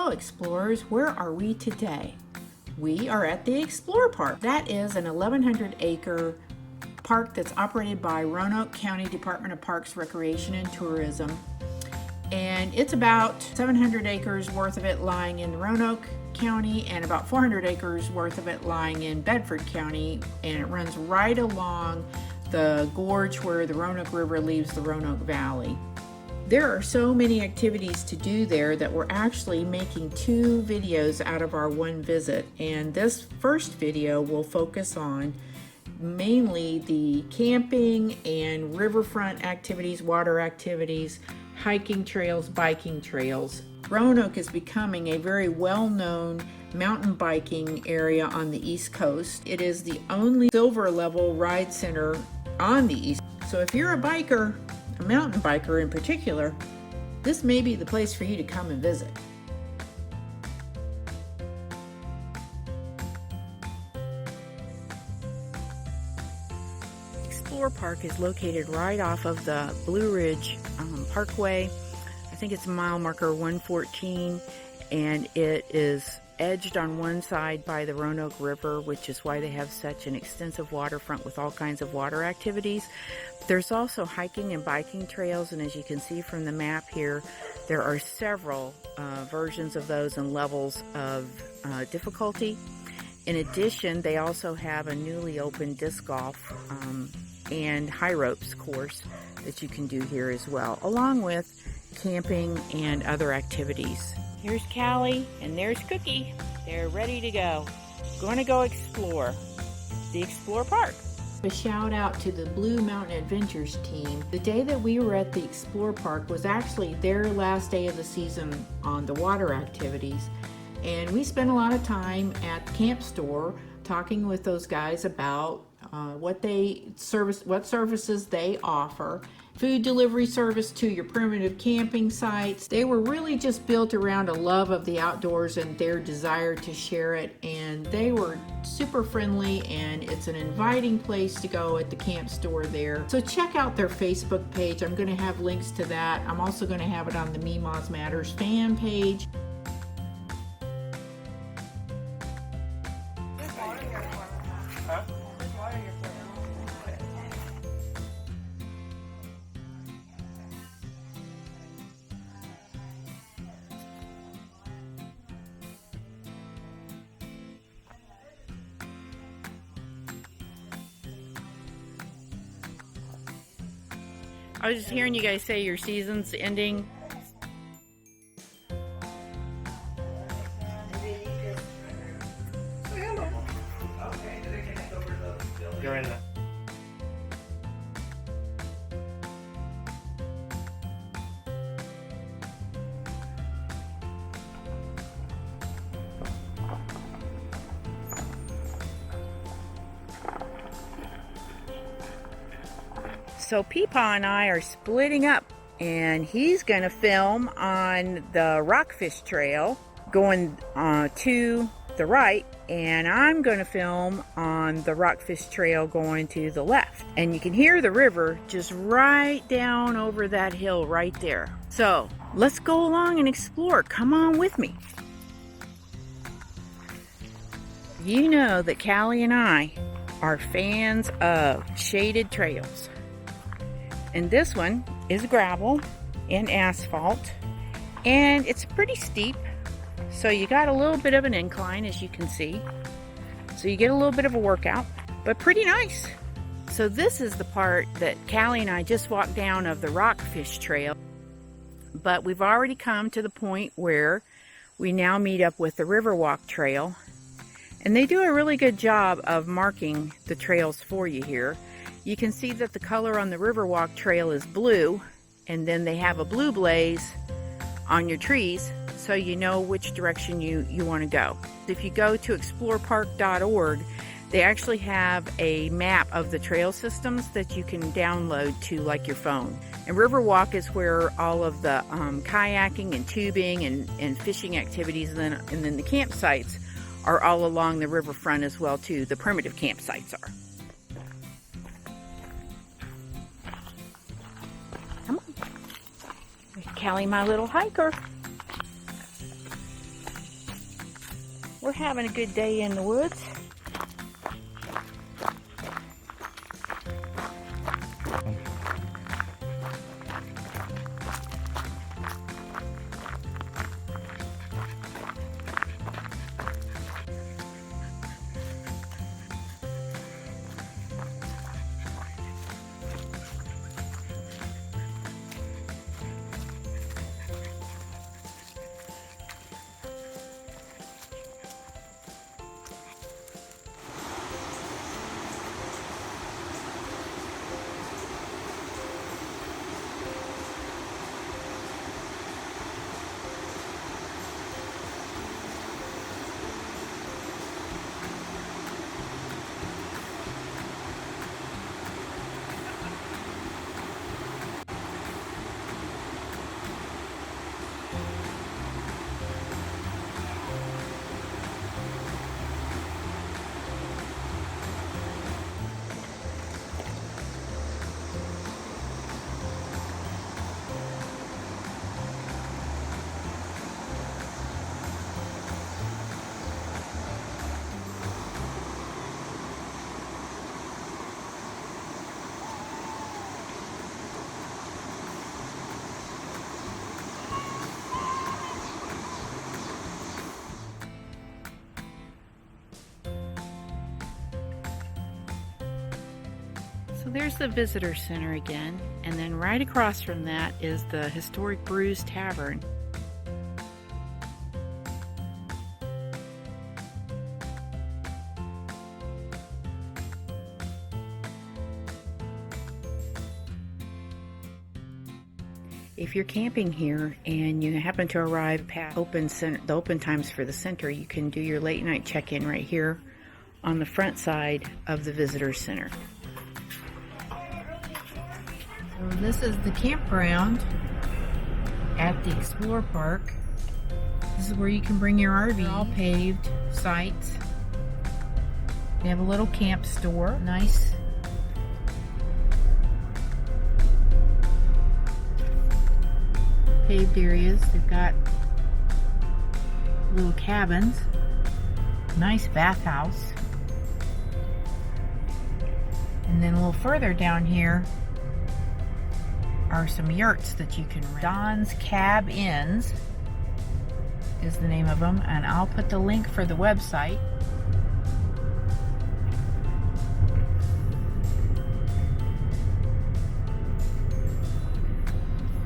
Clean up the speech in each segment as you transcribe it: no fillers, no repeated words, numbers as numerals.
Hello explorers, where are we today? We are at the Explore Park. That is an 1,100 acre park that's operated by Roanoke County Department of Parks, Recreation and Tourism. And it's about 700 acres worth of it lying in Roanoke County and about 400 acres worth of it lying in Bedford County, and it runs right along the gorge where the Roanoke River leaves the Roanoke Valley. There are so many activities to do there that we're actually making 2 videos out of our one visit, and this first video will focus on mainly the camping and riverfront activities, water activities, hiking trails, biking trails. Roanoke is becoming a very well-known mountain biking area on the East Coast. It is the only silver level ride center on the East. So if you're a biker, a mountain biker in particular, this may be the place for you to come and visit. Explore Park is located right off of the Blue Ridge Parkway. I think it's mile marker 114, and it is edged on one side by the Roanoke River, which is why they have such an extensive waterfront with all kinds of water activities. There's also hiking and biking trails, and as you can see from the map here, there are several versions of those and levels of difficulty. In addition, they also have a newly opened disc golf and high ropes course that you can do here as well, along with camping and other activities. Here's Callie and there's Cookie. They're ready to go. Going to go explore the Explore Park. A shout out to the Blue Mountain Adventures team. The day that we were at the Explore Park was actually their last day of the season on the water activities, and we spent a lot of time at the camp store talking with those guys about what services they offer. Food delivery service to your primitive camping sites. They were really just built around a love of the outdoors and their desire to share it, and they were super friendly, and it's an inviting place to go at the camp store there. So check out their Facebook page. I'm going to have links to that. I'm also going to have it on the Meemaws Matters fan page. I was just hearing you guys say your season's ending. You're in there. So Peepaw and I are splitting up, and he's going to film on the Rockfish Trail going to the right, and I'm going to film on the Rockfish Trail going to the left. And you can hear the river just right down over that hill right there. So let's go along and explore. Come on with me. You know that Callie and I are fans of shaded trails. And this one is gravel and asphalt, and it's pretty steep, so you got a little bit of an incline, as you can see, so you get a little bit of a workout, but pretty nice. So this is the part that Callie and I just walked down of the Rockfish Trail, but we've already come to the point where we now meet up with the Riverwalk Trail, and they do a really good job of marking the trails for you here. You can see that the color on the Riverwalk Trail is blue, and then they have a blue blaze on your trees so you know which direction you want to go. If you go to explorepark.org, they actually have a map of the trail systems that you can download to like your phone. And Riverwalk is where all of the kayaking and tubing and fishing activities, and then the campsites are all along the riverfront as well too. The primitive campsites are. Come on. There's Callie, my little hiker. We're having a good day in the woods. So there's the visitor center again, and then right across from that is the historic Brews Tavern. If you're camping here and you happen to arrive past the open times for the center, you can do your late night check-in right here on the front side of the visitor center. So this is the campground at the Explore Park. This is where you can bring your RV. All paved sites. They have a little camp store. Nice. Paved areas. They've got little cabins. Nice bathhouse. And then a little further down here are some yurts that you can rent. Don's Cab Inns is the name of them, and I'll put the link for the website.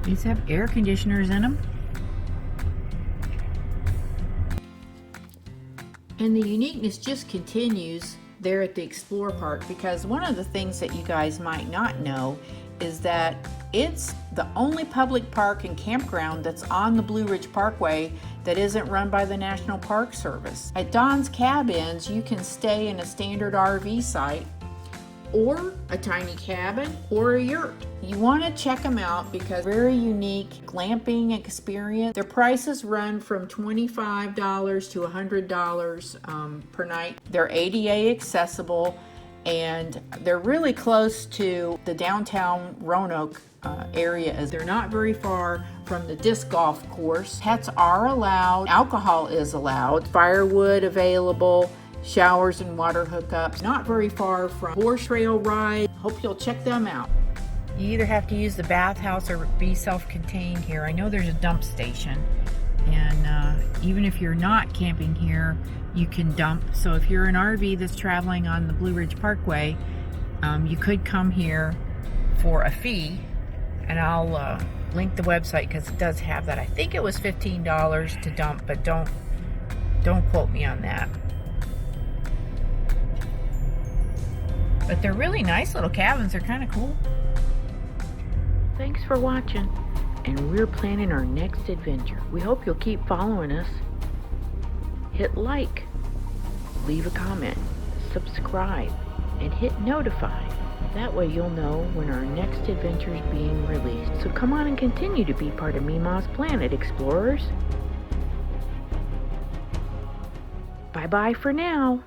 These have air conditioners in them. And the uniqueness just continues there at the Explore Park, because one of the things that you guys might not know is that it's the only public park and campground that's on the Blue Ridge Parkway that isn't run by the National Park Service. At Don's Cab Inns, you can stay in a standard RV site or a tiny cabin or a yurt. You want to check them out because very unique glamping experience. Their prices run from $25 to $100 per night. They're ADA accessible, and they're really close to the downtown Roanoke area, as they're not very far from the disc golf course. Pets are allowed, alcohol is allowed, firewood available, showers and water hookups. Not very far from horse trail ride. Hope you'll check them out. You either have to use the bathhouse or be self-contained here. I know there's a dump station, and even if you're not camping here, you can dump. So if you're an RV that's traveling on the Blue Ridge Parkway, you could come here for a fee, and I'll link the website because it does have that. I think it was $15 to dump, but don't quote me on that. But they're really nice little cabins. They're kind of cool. Thanks for watching, and we're planning our next adventure. We hope you'll keep following us. Hit like, leave a comment, subscribe, and hit notify. That way you'll know when our next adventure is being released. So come on and continue to be part of Mima's Planet, explorers. Bye-bye for now.